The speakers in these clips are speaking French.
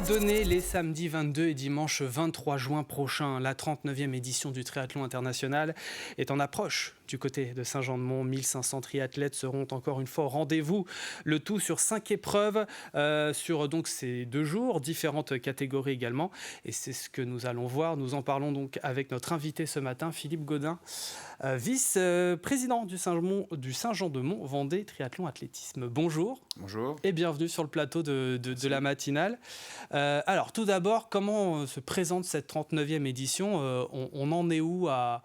tout donner les samedis 22 et dimanche 23 juin prochains. La 39e édition du triathlon international est en approche. Du côté de Saint-Jean-de-Mont, 1500 triathlètes seront encore une fois au rendez-vous. Le tout sur 5 épreuves, sur donc ces 2 jours, différentes catégories également. Et c'est ce que nous allons voir. Nous en parlons donc avec notre invité ce matin, Philippe Gaudin, vice-président du Saint-Jean-de-Mont Vendée Triathlon Athlétisme. Bonjour. Bonjour. Et bienvenue sur le plateau de la matinale. Alors tout d'abord, comment se présente cette 39e édition ? On en est où à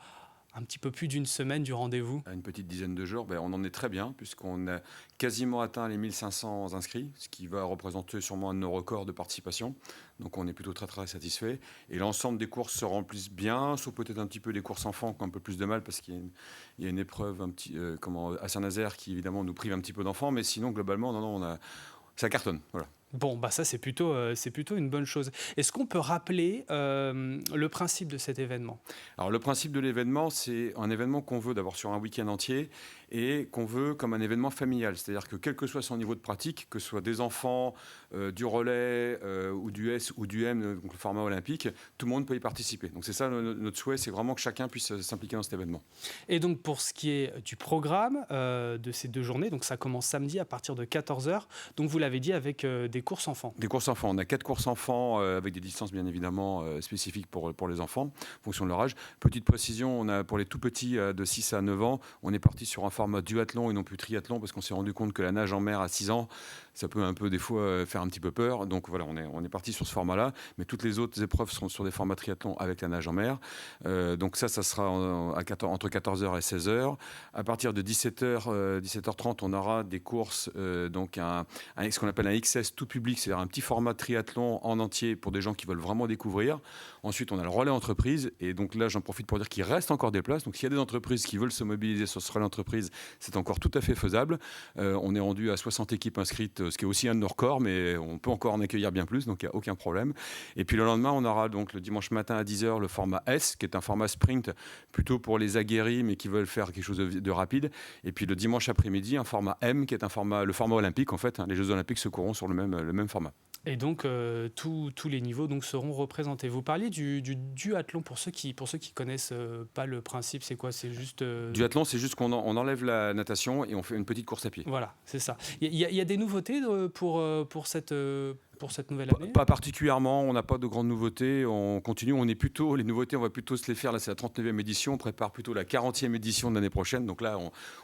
un petit peu plus d'une semaine du rendez-vous ? À une petite dizaine de jours, on en est très bien puisqu'on a quasiment atteint les 1500 inscrits, ce qui va représenter sûrement un de nos records de participation. Donc on est plutôt très très satisfait. Et l'ensemble des courses se remplissent bien, sauf peut-être un petit peu les courses enfants qui ont un peu plus de mal parce qu'il y a une épreuve à Saint-Nazaire qui évidemment nous prive un petit peu d'enfants. Mais sinon globalement, ça cartonne. Voilà. Bon, ça c'est plutôt une bonne chose. Est-ce qu'on peut rappeler le principe de cet événement ? Alors le principe de l'événement, c'est un événement qu'on veut d'abord sur un week-end entier et qu'on veut comme un événement familial. C'est-à-dire que quel que soit son niveau de pratique, que ce soit des enfants, du relais ou du S ou du M, donc le format olympique, tout le monde peut y participer. Donc c'est ça notre souhait, c'est vraiment que chacun puisse s'impliquer dans cet événement. Et donc pour ce qui est du programme de ces 2 journées, donc ça commence samedi à partir de 14h, donc vous l'avez dit avec des courses enfants. Des courses enfants, on a 4 courses enfants avec des distances bien évidemment spécifiques pour les enfants, en fonction de leur âge. Petite précision, on a pour les tout petits de 6 à 9 ans, on est parti sur un format duathlon et non plus triathlon parce qu'on s'est rendu compte que la nage en mer à 6 ans, ça peut un peu des fois faire un petit peu peur. Donc voilà, on est parti sur ce format-là, mais toutes les autres épreuves seront sur des formats triathlon avec la nage en mer. Donc ça sera entre 14h et 16h. À partir de 17h, 17h30, on aura des courses, donc ce qu'on appelle un XS tout public, c'est-à-dire un petit format triathlon en entier pour des gens qui veulent vraiment découvrir. Ensuite, on a le relais entreprise, et donc là, j'en profite pour dire qu'il reste encore des places. Donc s'il y a des entreprises qui veulent se mobiliser sur ce relais entreprise, c'est encore tout à fait faisable. On est rendu à 60 équipes inscrites, ce qui est aussi un de nos records, mais on peut encore en accueillir bien plus, donc il n'y a aucun problème. Et puis le lendemain, on aura donc le dimanche matin à 10h le format S, qui est un format sprint, plutôt pour les aguerris, mais qui veulent faire quelque chose de rapide. Et puis le dimanche après-midi, un format M, qui est le format olympique, en fait. Les Jeux olympiques se courront sur le même format. Et donc, tous les niveaux donc, seront représentés. Vous parliez du duathlon, pour ceux qui connaissent pas le principe, c'est quoi ? C'est juste... Duathlon, c'est juste qu'on enlève la natation et on fait une petite course à pied. Voilà, c'est ça. Il y a des nouveautés pour cette nouvelle année ? Pas particulièrement, on n'a pas de grandes nouveautés, on continue, les nouveautés, on va plutôt se les faire, là c'est la 39e édition, on prépare plutôt la 40e édition de l'année prochaine, donc là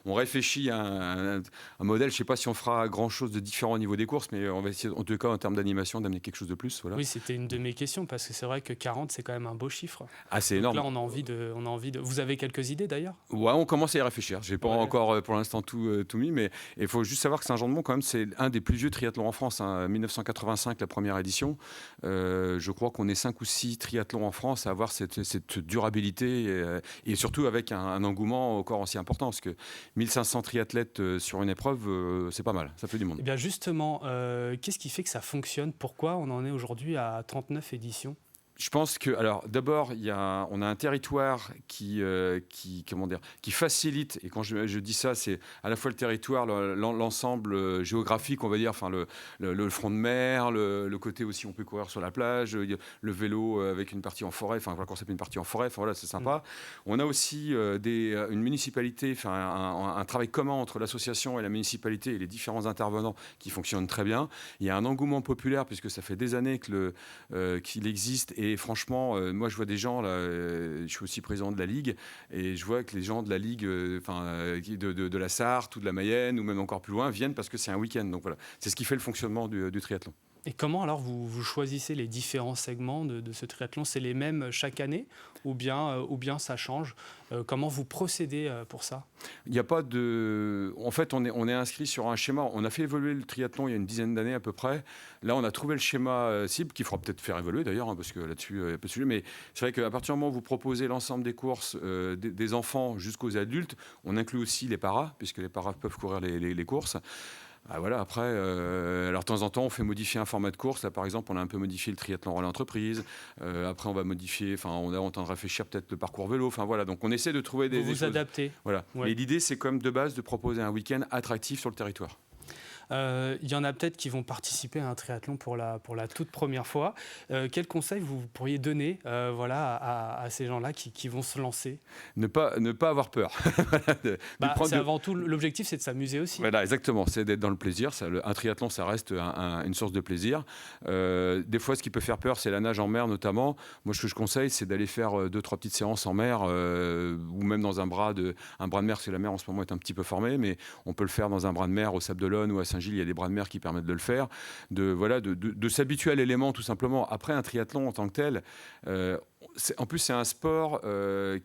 on réfléchit à un modèle, je ne sais pas si on fera grand chose de différent au niveau des courses, mais on va essayer en tout cas en termes d'animation d'amener quelque chose de plus. Voilà. Oui, c'était une de mes questions, parce que c'est vrai que 40 c'est quand même un beau chiffre. Ah, c'est donc énorme. Là on a envie de... Vous avez quelques idées d'ailleurs ? Ouais, on commence à y réfléchir, je n'ai pas encore pour l'instant tout mis, mais il faut juste savoir que Saint-Jean-de-Mont quand même c'est un des plus vieux triathlons en France, 1985 la première édition. Je crois qu'on est 5 ou 6 triathlons en France à avoir cette durabilité et surtout avec un engouement encore aussi important parce que 1500 triathlètes sur une épreuve, c'est pas mal, ça fait du monde. Et bien justement, qu'est-ce qui fait que ça fonctionne ? Pourquoi on en est aujourd'hui à 39 éditions ? Je pense que, alors, d'abord, on a un territoire qui facilite, et quand je dis ça, c'est à la fois le territoire, l'ensemble géographique, on va dire, enfin, le front de mer, le côté aussi, on peut courir sur la plage, le vélo avec une partie en forêt, enfin, voilà, quand c'est une partie en forêt, enfin, voilà, c'est sympa. On a aussi une municipalité, enfin, un travail commun entre l'association et la municipalité et les différents intervenants qui fonctionnent très bien. Il y a un engouement populaire, puisque ça fait des années qu'il existe, et franchement, moi je vois des gens, là, je suis aussi président de la Ligue, et je vois que les gens de la Ligue, de la Sarthe ou de la Mayenne, ou même encore plus loin, viennent parce que c'est un week-end. Donc voilà, c'est ce qui fait le fonctionnement du triathlon. Et comment alors vous choisissez les différents segments de ce triathlon ? C'est les mêmes chaque année ou bien ça change ? Comment vous procédez pour ça ? Il n'y a pas de... En fait, on est inscrit sur un schéma. On a fait évoluer le triathlon il y a une dizaine d'années à peu près. Là, on a trouvé le schéma cible, qu'il faudra peut-être faire évoluer d'ailleurs, parce que là-dessus, il y a peu de sujet. Mais c'est vrai qu'à partir du moment où vous proposez l'ensemble des courses, des enfants jusqu'aux adultes, on inclut aussi les paras, puisque les paras peuvent courir les courses. Ah, voilà, après, alors de temps en temps, on fait modifier un format de course. Là, par exemple, on a un peu modifié le triathlon relais entreprise. Après, on va modifier, on est en train de réfléchir peut-être le parcours vélo. Enfin, voilà, donc on essaie de trouver des choses. Vous adaptez. Voilà. Ouais. Mais l'idée, c'est quand même de base de proposer un week-end attractif sur le territoire. Il y en a peut-être qui vont participer à un triathlon pour la toute première fois. Quels conseils vous pourriez donner à ces gens-là qui vont se lancer? Ne pas avoir peur. Avant tout, l'objectif, c'est de s'amuser aussi. Voilà, exactement, c'est d'être dans le plaisir. Un triathlon, ça reste une source de plaisir. Des fois, ce qui peut faire peur, c'est la nage en mer notamment. Moi, ce que je conseille, c'est d'aller faire 2-3 petites séances en mer ou même dans un bras de mer, parce que la mer en ce moment est un petit peu formée, mais on peut le faire dans un bras de mer au Sable d'Olonne ou à Saint-Gilles. Il y a des bras de mer qui permettent de le faire, de s'habituer à l'élément tout simplement. Après, un triathlon en tant que tel, en plus, c'est un sport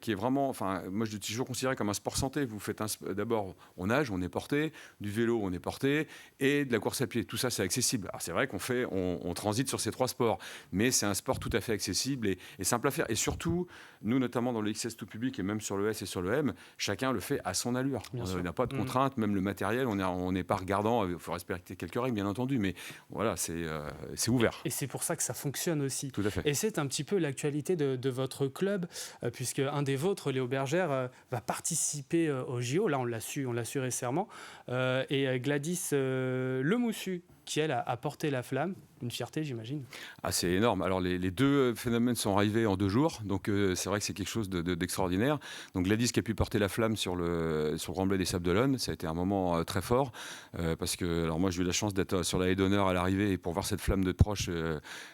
qui est vraiment, moi je l'ai toujours considéré comme un sport santé. Vous faites d'abord, on nage, on est porté, du vélo, on est porté, et de la course à pied. Tout ça, c'est accessible. Alors c'est vrai on transite sur ces 3 sports, mais c'est un sport tout à fait accessible et simple à faire. Et surtout, nous, notamment dans le XS tout public et même sur le S et sur le M, chacun le fait à son allure. On n'a pas de contraintes, même le matériel, on n'est pas regardant. Il faut respecter quelques règles, bien entendu, mais voilà, c'est ouvert. Et c'est pour ça que ça fonctionne aussi. Tout à fait. Et c'est un petit peu l'actualité de votre club, puisque un des vôtres, Léo Bergère, va participer au JO. Là, on l'a su récemment. Et Gladys Lemoussu, qui, elle, a porté la flamme. Une fierté, j'imagine. Ah, c'est énorme. Alors, les 2 phénomènes sont arrivés en 2 jours. Donc, c'est vrai que c'est quelque chose d'extraordinaire. Donc, Gladys qui a pu porter la flamme sur le remblai des Sables d'Olonne, ça a été un moment très fort. Parce que, alors moi, j'ai eu la chance d'être sur la haie d'honneur à l'arrivée. Et pour voir cette flamme de proche,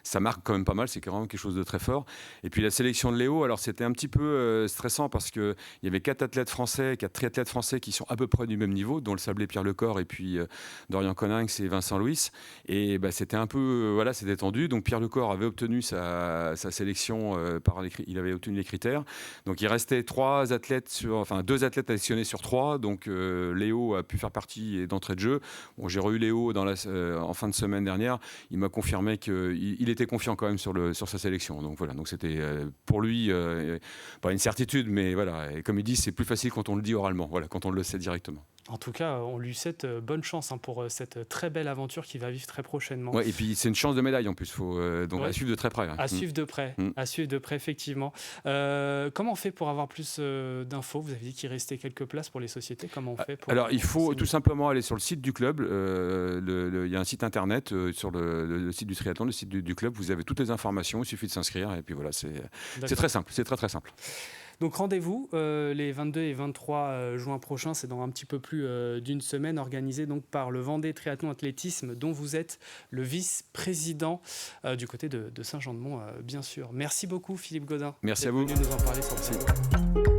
ça marque quand même pas mal. C'est quand même quelque chose de très fort. Et puis, la sélection de Léo, alors c'était un petit peu stressant parce qu'il y avait 4 triathlètes français qui sont à peu près du même niveau, dont le sablé Pierre Lecor et puis Dorian Coninx et Vincent Louis. Et c'était un peu c'était tendu. Donc Pierre Lecor avait obtenu sa sélection il avait obtenu les critères. Donc il restait 2 athlètes sélectionnés sur 3. Donc Léo a pu faire partie d'entrée de jeu. Bon, j'ai re-eu Léo en fin de semaine dernière. Il m'a confirmé qu'il était confiant quand même sur sa sélection. Donc voilà. Donc c'était pour lui pas une certitude, mais voilà. Et comme il dit, c'est plus facile quand on le dit oralement. Voilà, quand on le sait directement. En tout cas, on lui souhaite bonne chance pour cette très belle aventure qu'il va vivre très prochainement. Ouais, et puis c'est une chance de médaille en plus, faut à suivre de très près. À suivre de près, effectivement. Comment on fait pour avoir plus d'infos? Vous avez dit qu'il restait quelques places pour les sociétés. Comment on fait Alors, il faut tout simplement aller sur le site du club. Il y a un site internet sur le site du triathlon, le site du club. Vous avez toutes les informations, il suffit de s'inscrire. Et puis voilà, c'est très simple, c'est très très simple. Donc rendez-vous les 22 et 23 juin prochains, c'est dans un petit peu plus d'une semaine, organisé donc par le Vendée Triathlon Athlétisme, dont vous êtes le vice-président du côté de Saint-Jean-de-Mont, bien sûr. Merci beaucoup Philippe Godin. Merci à vous. Venu nous en parler sur le